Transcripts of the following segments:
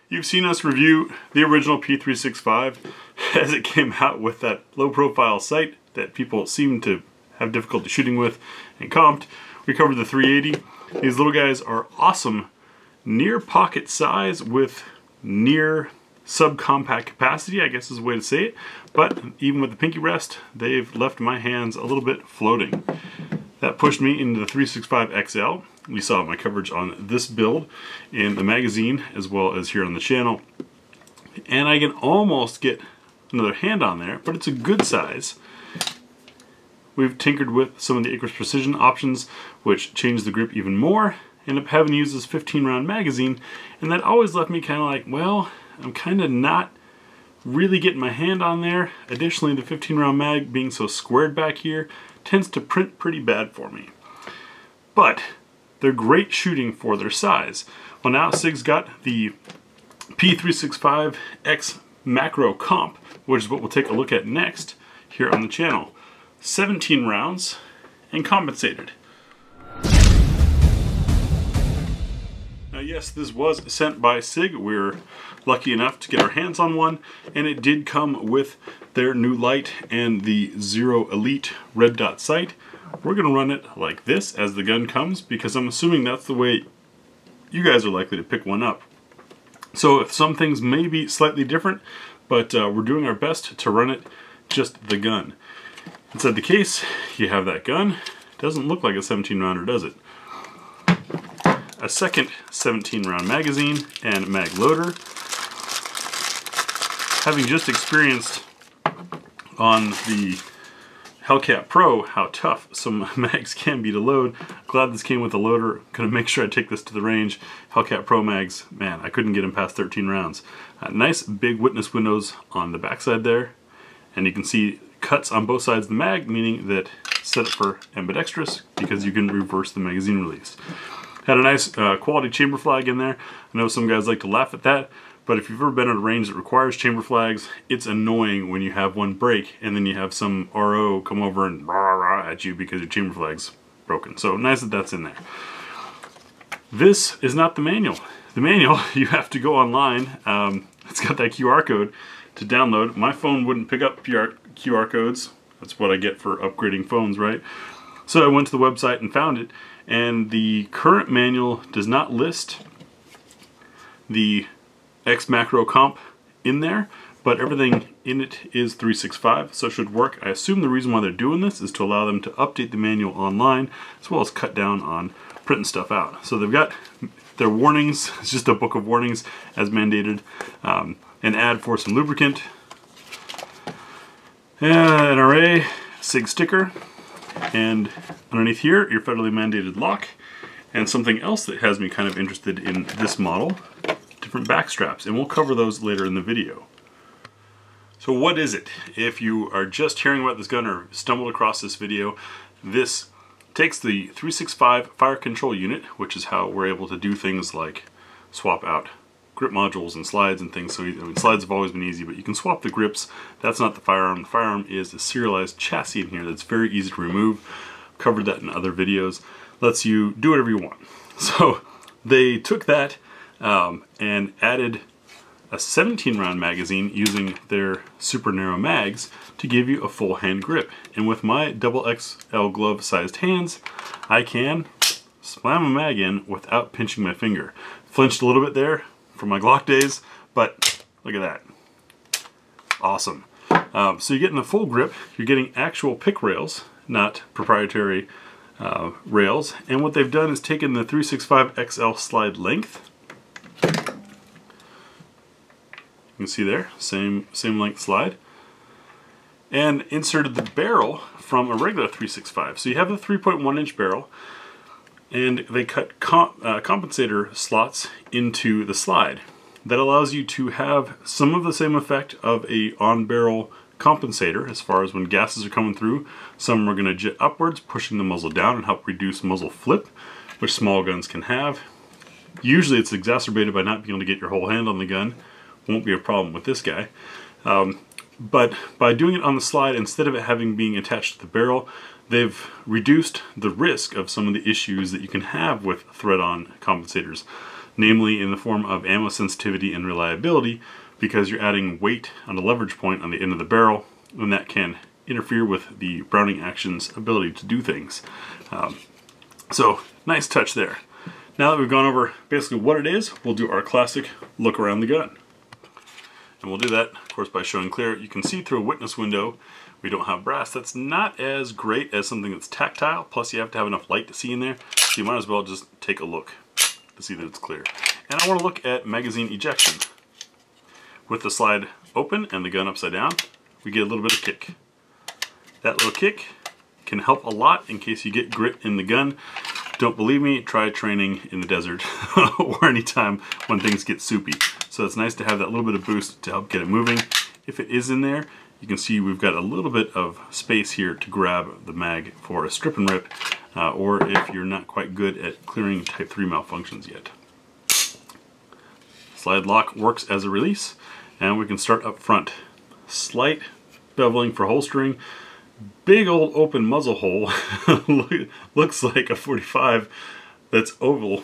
You've seen us review the original P365 as it came out with that low profile sight that people seem to have difficulty shooting with and comped. We covered the 380. These little guys are awesome, near pocket size with near subcompact capacity, I guess is the way to say it. But even with the pinky rest, they've left my hands a little bit floating. That pushed me into the 365 XL. We saw my coverage on this build in the magazine as well as here on the channel. And I can almost get another hand on there, but it's a good size. We've tinkered with some of the Acres Precision options, which changed the grip even more. Ended up having to use this 15-round magazine, and that always left me kind of like, well, I'm kind of not really getting my hand on there. Additionally, the 15-round mag being so squared back here tends to print pretty bad for me. But they're great shooting for their size. Well, now Sig's got the P365X Macro Comp, which is what we'll take a look at next here on the channel. 17 rounds and compensated. Now yes, this was sent by Sig. We're lucky enough to get our hands on one, and it did come with their new light and the Zero Elite red dot sight. We're going to run it like this as the gun comes, because I'm assuming that's the way you guys are likely to pick one up. So if some things may be slightly different, but we're doing our best to run it just the gun. Inside the case, you have that gun. Doesn't look like a 17 rounder, does it? A second 17 round magazine and mag loader. Having just experienced on the Hellcat Pro how tough some mags can be to load, glad this came with a loader. Gonna make sure I take this to the range. Hellcat Pro mags, man, I couldn't get them past 13 rounds. Nice big witness windows on the backside there, and you can see cuts on both sides of the mag, meaning that it's set up for ambidextrous because you can reverse the magazine release. Had a nice quality chamber flag in there. I know some guys like to laugh at that, but if you've ever been at a range that requires chamber flags, it's annoying when you have one break and then you have some RO come over and rah, rah at you because your chamber flag's broken. So nice that that's in there. This is not the manual. The manual, you have to go online. It's got that QR code to download. My phone wouldn't pick up QR codes. That's what I get for upgrading phones, right? So I went to the website and found it, and the current manual does not list the X Macro Comp in there, but everything in it is 365, so it should work. I assume the reason why they're doing this is to allow them to update the manual online, as well as cut down on printing stuff out. So they've got their warnings. It's just a book of warnings as mandated. An ad for some lubricant, NRA, Sig sticker, and underneath here, your federally mandated lock, and something else that has me kind of interested in this model, different back straps, and we'll cover those later in the video. So what is it? If you are just hearing about this gun or stumbled across this video, this takes the 365 fire control unit, which is how we're able to do things like swap out grip modules and slides and things. So I mean, slides have always been easy, but you can swap the grips. That's not the firearm. The firearm is a serialized chassis in here that's very easy to remove. Covered that in other videos. Lets you do whatever you want. So they took that and added a 17 round magazine using their super narrow mags to give you a full hand grip. And with my XXL glove sized hands, I can slam a mag in without pinching my finger. Flinched a little bit there from my Glock days, but look at that. Awesome. So you're getting the full grip, you're getting actual pick rails, not proprietary rails, and what they've done is taken the 365 XL slide length. You can see there, same length slide, and inserted the barrel from a regular 365. So you have the 3.1 inch barrel, and they cut compensator slots into the slide. That allows you to have some of the same effect of a on-barrel compensator as far as when gases are coming through. Some are going to jet upwards, pushing the muzzle down and help reduce muzzle flip, which small guns can have. Usually it's exacerbated by not being able to get your whole hand on the gun. Won't be a problem with this guy. But by doing it on the slide, instead of it having being attached to the barrel, they've reduced the risk of some of the issues that you can have with thread-on compensators. namely in the form of ammo sensitivity and reliability, because you're adding weight on the leverage point on the end of the barrel, and that can interfere with the Browning action's ability to do things. So nice touch there. Now that we've gone over basically what it is, we'll do our classic look around the gun. And we'll do that, of course, by showing clear. You can see through a witness window. We don't have brass. That's not as great as something that's tactile, plus you have to have enough light to see in there, so you might as well just take a look to see that it's clear. And I want to look at magazine ejection. With the slide open and the gun upside down, we get a little bit of kick. That little kick can help a lot in case you get grit in the gun. Don't believe me, try training in the desert or anytime when things get soupy. So it's nice to have that little bit of boost to help get it moving. If it is in there, you can see we've got a little bit of space here to grab the mag for a strip and rip, or if you're not quite good at clearing Type 3 malfunctions yet. Slide lock works as a release, and we can start up front. Slight beveling for holstering. Big old open muzzle hole. Looks like a 45 that's oval,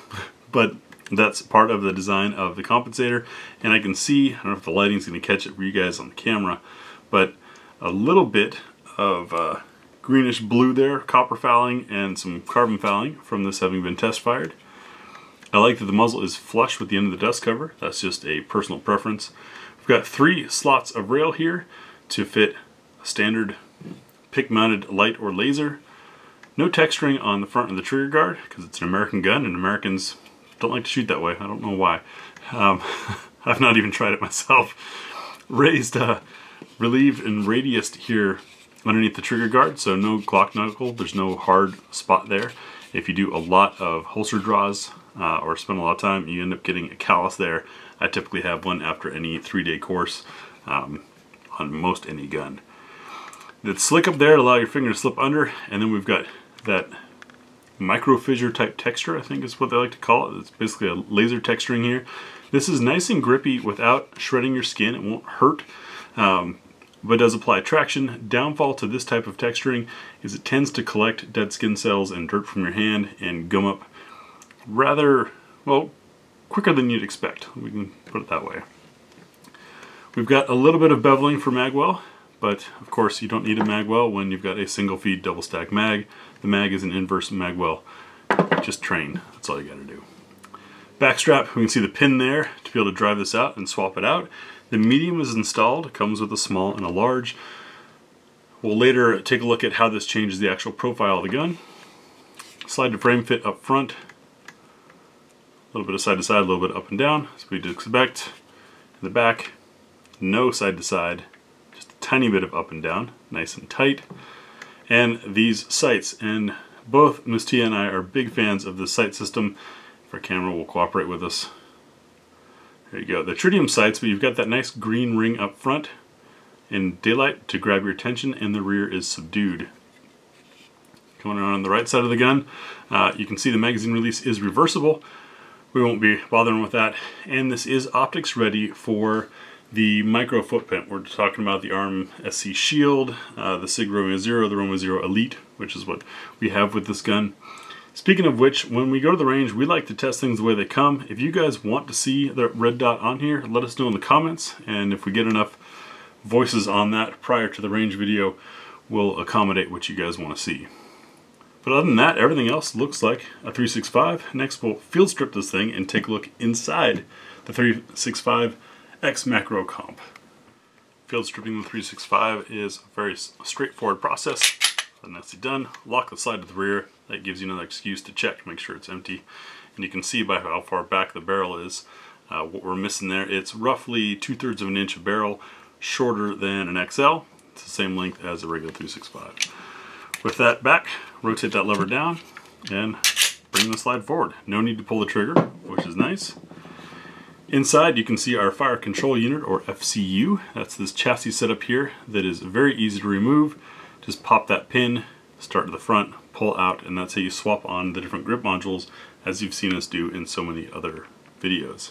but that's part of the design of the compensator. And I can see, I don't know if the lighting's going to catch it for you guys on the camera, but a little bit of greenish blue there, copper fouling, and some carbon fouling from this having been test fired. I like that the muzzle is flush with the end of the dust cover. That's just a personal preference. We've got 3 slots of rail here to fit a standard pick-mounted light or laser. No texturing on the front of the trigger guard because it's an American gun and Americans don't like to shoot that way. I don't know why. I've not even tried it myself. Raised, relieved, and radiused here underneath the trigger guard, so no Glock knuckle. There's no hard spot there. If you do a lot of holster draws or spend a lot of time, you end up getting a callus there. I typically have one after any 3-day course on most any gun. It's slick up there to allow your finger to slip under, and then we've got that micro fissure type texture, I think is what they like to call it. It's basically a laser texturing here. This is nice and grippy without shredding your skin. It won't hurt, but does apply traction. Downfall to this type of texturing is it tends to collect dead skin cells and dirt from your hand and gum up rather, well, quicker than you'd expect. We can put it that way. We've got a little bit of beveling for magwell, but of course you don't need a magwell when you've got a single feed double stack mag. The mag is an inverse magwell. Just train, that's all you gotta do. Backstrap, we can see the pin there to be able to drive this out and swap it out. The medium is installed, it comes with a small and a large. We'll later take a look at how this changes the actual profile of the gun. Slide to frame fit up front. A little bit of side to side, a little bit up and down, as we'd expect. In the back, no side to side. Tiny bit of up and down, nice and tight. And these sights, and both Ms. Tia and I are big fans of this sight system. If our camera will cooperate with us. There you go. The tritium sights, but you've got that nice green ring up front in daylight to grab your attention, and the rear is subdued. Coming around on the right side of the gun, you can see the magazine release is reversible. We won't be bothering with that. And this is optics ready for the micro footprint. We're talking about the ARM SC Shield, the Sig Romeo 0, the Romeo 0 Elite, which is what we have with this gun. Speaking of which, when we go to the range, we like to test things the way they come. If you guys want to see the red dot on here, let us know in the comments, and if we get enough voices on that prior to the range video, we'll accommodate what you guys want to see. But other than that, everything else looks like a 365. Next, we'll field strip this thing and take a look inside the 365 X macro comp. Field stripping the 365 is a very straightforward process. And that's done. Lock the slide to the rear. That gives you another excuse to check, make sure it's empty. And you can see by how far back the barrel is what we're missing there. It's roughly 2/3 of an inch of barrel, shorter than an XL. It's the same length as a regular 365. With that back, rotate that lever down and bring the slide forward. No need to pull the trigger, which is nice. Inside you can see our fire control unit, or FCU. That's this chassis setup here that is very easy to remove. Just pop that pin, start to the front, pull out, and that's how you swap on the different grip modules, as you've seen us do in so many other videos.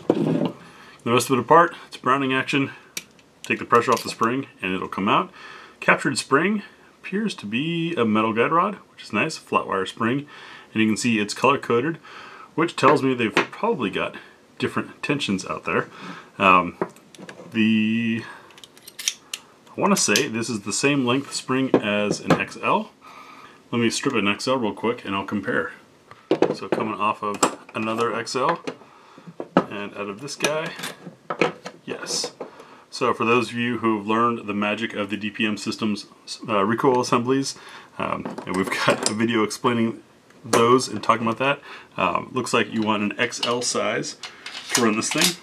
The rest of it apart, it's Browning action. Take the pressure off the spring and it'll come out. Captured spring appears to be a metal guide rod, which is nice, flat wire spring, and you can see it's color coded which tells me they've probably got different tensions out there. I want to say this is the same length spring as an XL. Let me strip an XL real quick and I'll compare. So coming off of another XL and out of this guy, yes. So for those of you who've learned the magic of the DPM systems recoil assemblies, and we've got a video explaining those and talking about that, looks like you want an XL size to run this thing.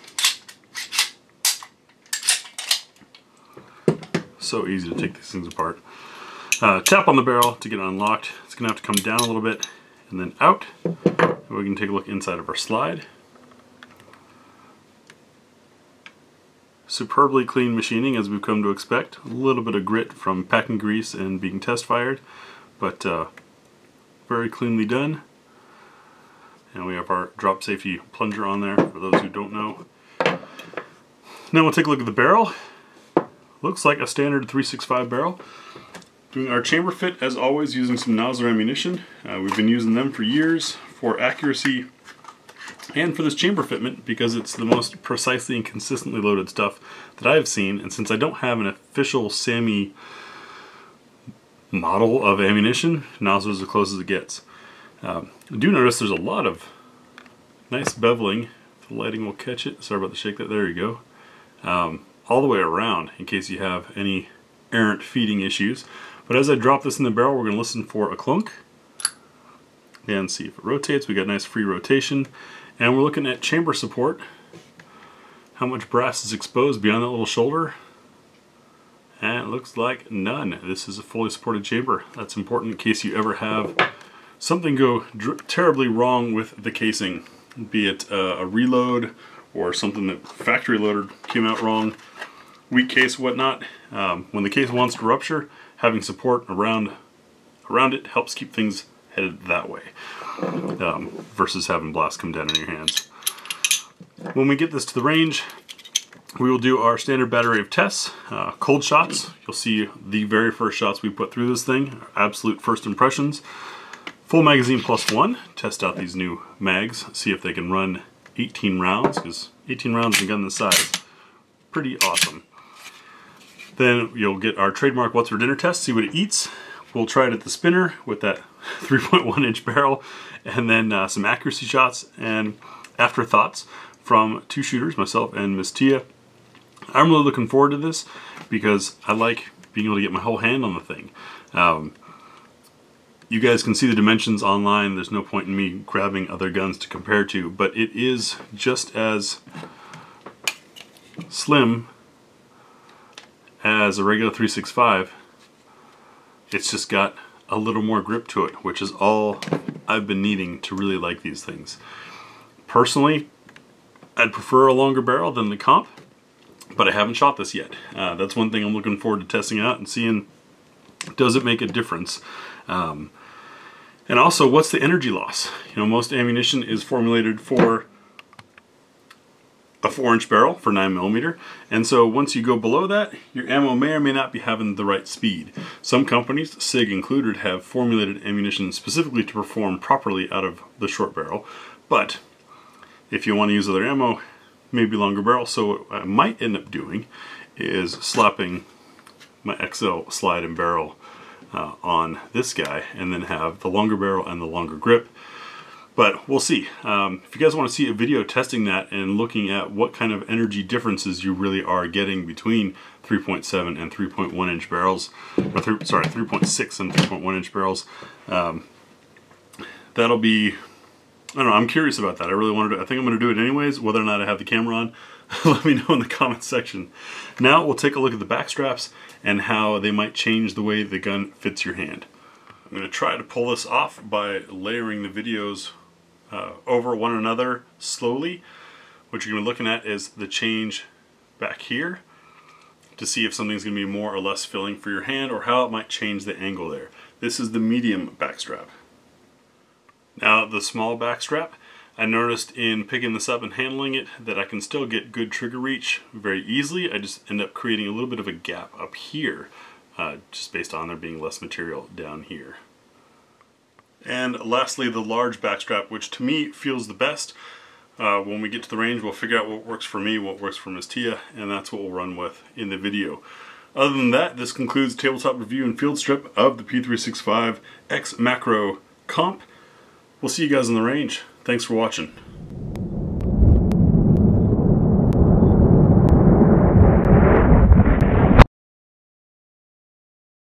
So easy to take these things apart. Tap on the barrel to get it unlocked. It's going to have to come down a little bit and then out. And we can take a look inside of our slide. Superbly clean machining, as we've come to expect. A little bit of grit from packing grease and being test fired, but very cleanly done. And we have our drop safety plunger on there for those who don't know. Now we'll take a look at the barrel. Looks like a standard 365 barrel. Doing our chamber fit as always using some Nosler ammunition. We've been using them for years for accuracy and for this chamber fitment because it's the most precisely and consistently loaded stuff that I've seen, and since I don't have an official SAMI model of ammunition, Nosler is as close as it gets. I do notice there's a lot of nice beveling. If the lighting will catch it. Sorry about the shake that. There you go. All the way around in case you have any errant feeding issues. But as I drop this in the barrel, we're going to listen for a clunk and see if it rotates. We got nice free rotation. And we're looking at chamber support. How much brass is exposed beyond that little shoulder? And it looks like none. This is a fully supported chamber. That's important in case you ever have something go terribly wrong with the casing. Be it a reload or something that factory loaded came out wrong, weak case, whatnot. When the case wants to rupture, having support around it helps keep things headed that way. Versus having blast come down in your hands. When we get this to the range, we will do our standard battery of tests. Cold shots, you'll see the very first shots we put through this thing, absolute first impressions. Full magazine +1, test out these new mags, see if they can run 18 rounds, because 18 rounds in a gun this size, pretty awesome. Then you'll get our trademark what's for dinner test, see what it eats. We'll try it at the spinner with that 3.1 inch barrel, and then some accuracy shots and afterthoughts from two shooters, myself and Miss Tia. I'm really looking forward to this because I like being able to get my whole hand on the thing. You guys can see the dimensions online. There's no point in me grabbing other guns to compare to, but it is just as slim as a regular 365. It's just got a little more grip to it, which is all I've been needing to really like these things. Personally, I'd prefer a longer barrel than the comp, but I haven't shot this yet. That's one thing I'm looking forward to testing out and seeing, does it make a difference? And also, what's the energy loss? You know, most ammunition is formulated for a 4-inch barrel for 9mm, and so once you go below that, your ammo may or may not be having the right speed. Some companies, Sig included, have formulated ammunition specifically to perform properly out of the short barrel, but if you want to use other ammo, maybe longer barrel. So what I might end up doing is slapping my XL slide and barrel on this guy, and then have the longer barrel and the longer grip. But we'll see. If you guys want to see a video testing that and looking at what kind of energy differences you really are getting between 3.7 and 3.1 inch barrels, or 3.6 and 3.1 inch barrels, that'll be, I don't know, I'm curious about that. I really wanted to, I think I'm going to do it anyways, whether or not I have the camera on. Let me know in the comments section. Now we'll take a look at the back straps and how they might change the way the gun fits your hand. I'm going to try to pull this off by layering the videos over one another slowly. What you're going to be looking at is the change back here to see if something's going to be more or less filling for your hand, or how it might change the angle there. This is the medium backstrap. Now the small backstrap, I noticed in picking this up and handling it that I can still get good trigger reach very easily. I just end up creating a little bit of a gap up here, just based on there being less material down here. And lastly, the large backstrap, which to me feels the best. When we get to the range, we'll figure out what works for me, what works for Miss Tia, and that's what we'll run with in the video. Other than that, this concludes tabletop review and field strip of the P365 X Macro Comp. We'll see you guys in the range. Thanks for watching.